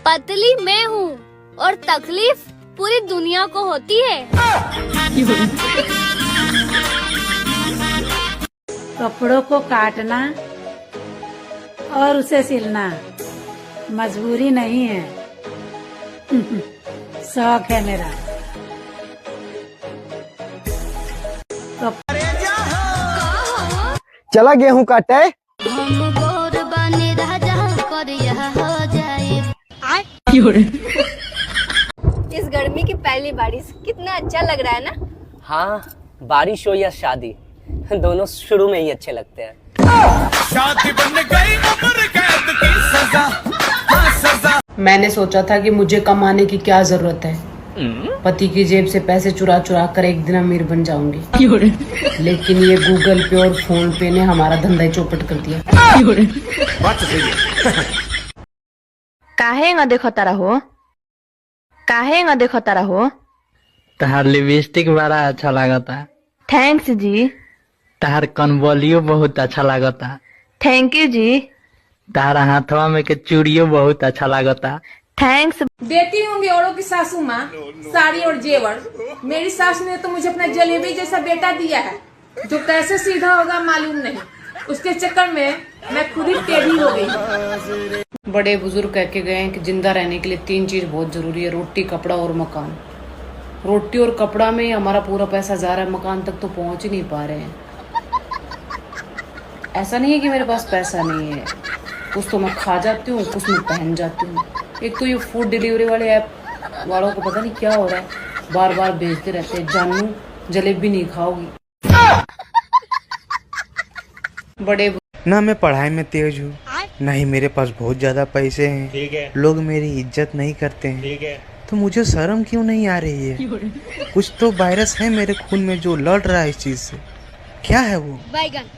पतली मैं हूँ और तकलीफ पूरी दुनिया को होती है। कपड़ों को काटना और उसे सिलना मजबूरी नहीं है, शौक है मेरा। चला गेहूं काटे। इस गर्मी की पहली बारिश कितना अच्छा लग रहा है ना। हाँ, बारिश हो या शादी, दोनों शुरू में ही अच्छे लगते हैं। शादी बन गई उम्र कैद की सजा, हाँ सजा। मैंने सोचा था कि मुझे कमाने की क्या जरूरत है, पति की जेब से पैसे चुरा चुरा कर एक दिन अमीर बन जाऊंगी। लेकिन ये गूगल पे और फोन पे ने हमारा धंधा ही चौपट कर दिया। काहे देखो तारा हो, काहे देखो तारा हो। तहार लिपस्टिक बड़ा अच्छा लागता। थैंक्स जी। तहार कनबलियो बहुत अच्छा लागता। थैंक यू जी। तहार हाथवा में के चूड़ियो बहुत अच्छा लागता। थैंक्स। देती होंगी औरों की सासू माँ साड़ी और जेवर, मेरी सास ने तो मुझे अपना जलेबी जैसा बेटा दिया है जो कैसे सीधा होगा मालूम नहीं। उसके चक्कर में मैं खुद ही टेढ़ी हो गई। बड़े बुजुर्ग कह के गए हैं कि जिंदा रहने के लिए 3 चीज बहुत जरूरी है, रोटी, कपड़ा और मकान। रोटी और कपड़ा में हमारा पूरा पैसा जा रहा है, मकान तक तो पहुंच ही नहीं पा रहे हैं। ऐसा नहीं है कि मेरे पास पैसा नहीं है, कुछ तो मैं खा जाती हूँ, कुछ मैं पहन जाती हूँ। एक तो ये फूड डिलीवरी वाले ऐप वालों को पता नहीं क्या हो रहा है, बार बार भेजते रहते हैं, जानू जलेबी नहीं खाओगी। बड़े ना मैं पढ़ाई में तेज हूँ, ना ही मेरे पास बहुत ज्यादा पैसे हैं। लोग मेरी इज्जत नहीं करते हैं, तो मुझे शर्म क्यों नहीं आ रही है? कुछ तो वायरस है मेरे खून में जो लड़ रहा है इस चीज से। क्या है वो? बैगन।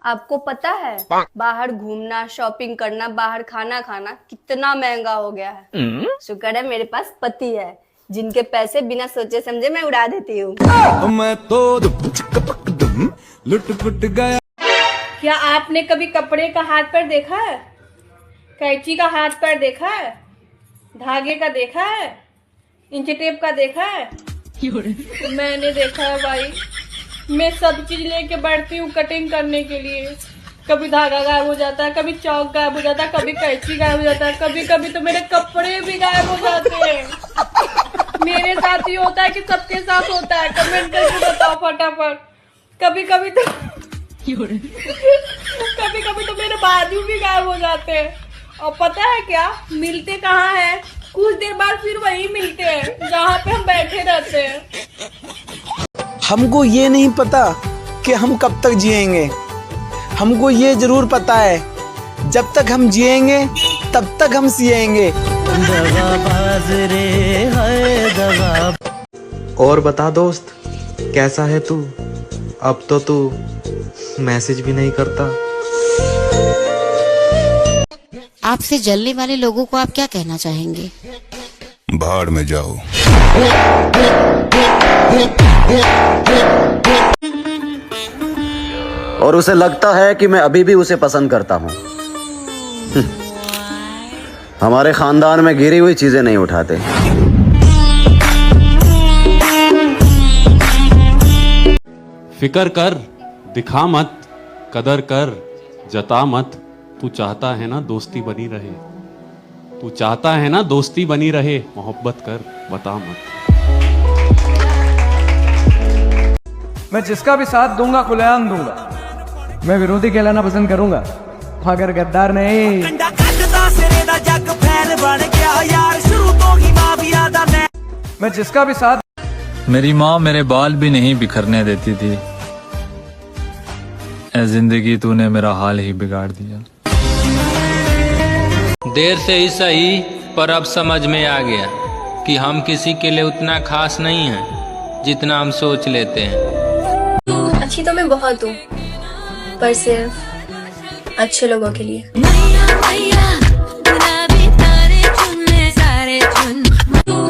आपको पता है बाहर घूमना, शॉपिंग करना, बाहर खाना खाना कितना महंगा हो गया है। शुक्र है मेरे पास पति है जिनके पैसे बिना सोचे समझे मैं उड़ा देती हूँ। मैं तो लुट पुट गया। क्या आपने कभी कपड़े का हाथ पर देखा है, कैंची का हाथ पर देखा है, धागे का देखा है, इंच टेप का देखा है? मैंने देखा है भाई। मैं सब चीज लेके बैठती हूँ कटिंग करने के लिए। कभी धागा गायब हो जाता है, कभी चौक गायब हो जाता है, कभी कैंची गायब हो जाता है, कभी कभी तो मेरे कपड़े भी गायब हो जाते हैं। मेरे साथ ही होता है कि सबके साथ होता है? कमेंट करके बताओ फटाफट। कभी कभी तो मेरे बाजू भी गायब हो जाते हैं। और पता है क्या, मिलते कहाँ है? कुछ देर बाद फिर वही मिलते हैं जहाँ पे हम बैठे रहते हैं। हमको ये नहीं पता कि हम कब तक जिएंगे, हमको ये जरूर पता है जब तक हम जिएंगे तब तक हम सिएंगे। और बता दोस्त, कैसा है तू? अब तो तू मैसेज भी नहीं करता। आपसे जलने वाले लोगों को आप क्या कहना चाहेंगे? भाड़ में जाओ। और उसे लगता है कि मैं अभी भी उसे पसंद करता हूँ। हमारे खानदान में गिरी हुई चीजें नहीं उठाते। फिकर कर, दिखा मत, कदर कर, जता मत। तू चाहता है ना दोस्ती बनी रहे, तू चाहता है ना दोस्ती बनी रहे, मोहब्बत कर, बता मत। मैं जिसका भी साथ दूंगा खुलेआम दूंगा। मैं विरोधी कहलाना पसंद करूंगा मगर गद्दार नहीं। मैं जिसका भी साथ। मेरी माँ मेरे बाल भी नहीं बिखरने देती थी, ऐ जिंदगी तूने मेरा हाल ही बिगाड़ दिया। देर से ही सही पर अब समझ में आ गया कि हम किसी के लिए उतना खास नहीं हैं जितना हम सोच लेते हैं। अच्छी तो मैं बहुत हूँ, पर सिर्फ अच्छे लोगों के लिए।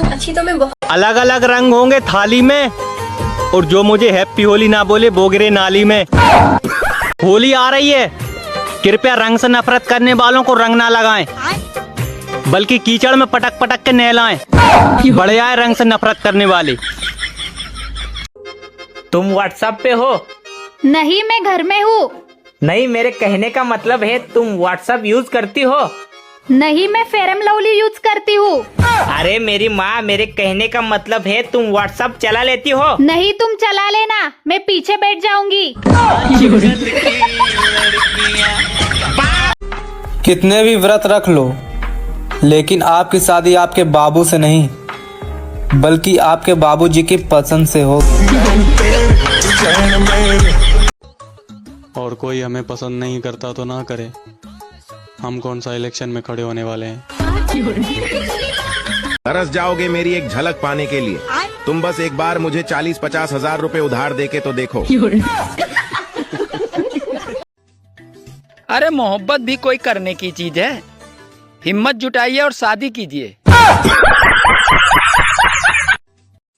अच्छी तो मैं बहुत। अलग अलग रंग होंगे थाली में, और जो मुझे हैप्पी होली ना बोले वो गिरे नाली में। होली आ रही है, कृपया रंग से नफरत करने वालों को रंग ना लगाएं। बल्कि कीचड़ में पटक पटक के नहलाएं। बड़े आए रंग से नफरत करने वाले। तुम व्हाट्सएप पे हो? नहीं, मैं घर में हूँ। नहीं, मेरे कहने का मतलब है तुम व्हाट्सएप यूज करती हो? नहीं, मैं फेरम लवली यूज करती हूँ। अरे मेरी माँ, मेरे कहने का मतलब है तुम व्हाट्सएप चला लेती हो? नहीं, तुम चला लेना, मैं पीछे बैठ जाऊंगी। कितने भी व्रत रख लो, लेकिन आपकी शादी आपके बाबू से नहीं बल्कि आपके बाबूजी की पसंद से हो। और कोई हमें पसंद नहीं करता तो ना करे, हम कौन सा इलेक्शन में खड़े होने वाले हैं। तरस जाओगे मेरी एक झलक पाने के लिए? तुम बस एक बार मुझे 40-50 हजार रुपए उधार देके तो देखो। अरे मोहब्बत भी कोई करने की चीज है, हिम्मत जुटाइए और शादी कीजिए।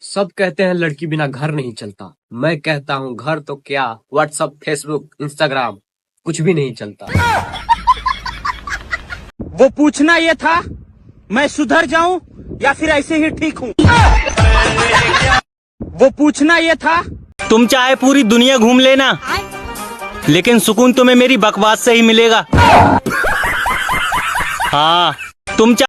सब कहते हैं लड़की बिना घर नहीं चलता, मैं कहता हूँ घर तो क्या, व्हाट्सएप, फेसबुक, इंस्टाग्राम कुछ भी नहीं चलता। वो पूछना ये था मैं सुधर जाऊं या फिर ऐसे ही ठीक हूं। वो पूछना ये था। तुम चाहे पूरी दुनिया घूम लेना, लेकिन सुकून तुम्हें मेरी बकवास से ही मिलेगा। हाँ, तुम